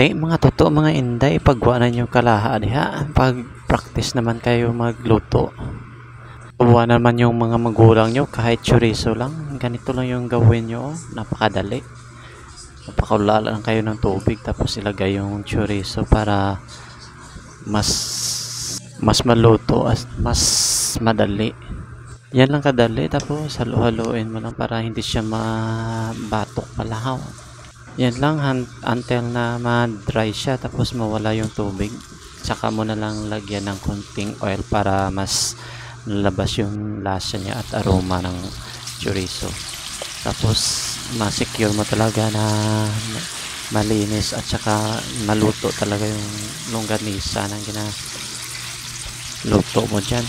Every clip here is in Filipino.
Te, mga totoo mga inday, pagwanan nyo kalaha diha. Pag practice naman kayo magluto. Buwan naman yung mga magulang nyo, kahit chorizo lang. Ganito lang yung gawin nyo. Napakadali. Napakulala lang kayo ng tubig tapos ilagay yung chorizo para mas mas maluto at mas madali. Yan lang kadali, tapos halo-haloin mo lang para hindi siya mabatok palahaw. Yan lang until na ma-dry siya tapos mawala yung tubig. Saka mo na lang lagyan ng konting oil para mas lalabas yung lasa niya at aroma ng chorizo. Tapos ma-secure mo talaga na malinis at saka maluto talaga yung longganisa na luto mo dyan.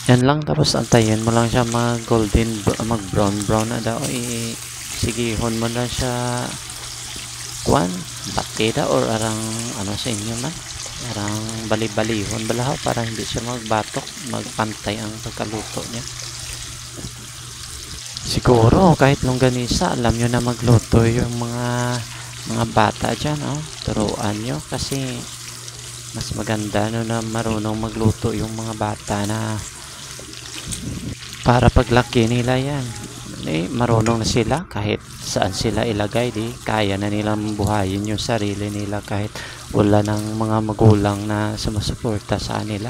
Yan lang, tapos antayin mo lang siya mag-golden, mag-brown na daw. Sigihon mo na siya batida or arang ano sa inyo man. Arang bali-balihon balahaw para hindi siya magbatok, magpantay ang pagkaluto niya. Siguro kahit longganisa, alam nyo na magluto yung mga bata dyan, oh. Turuan nyo kasi mas maganda no na marunong magluto yung mga bata na para paglaki nila yan marunong na sila kahit saan sila ilagay, di kaya na nilang buhayin yung sarili nila kahit wala ng mga magulang na sumusuporta sa nila.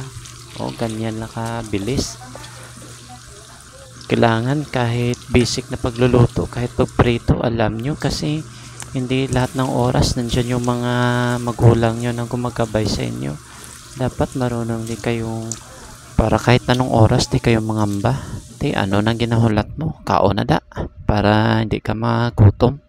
O ganyan lang kabilis. Kailangan kahit basic na pagluluto, kahit pagprito, alam nyo kasi hindi lahat ng oras nandiyan yung mga magulang nyo na gumagabay sa inyo. Dapat marunong din kayong para kahit anong oras di kayo mangamba. Di ano nang ginahulat mo, kaon na da para hindi ka magutom.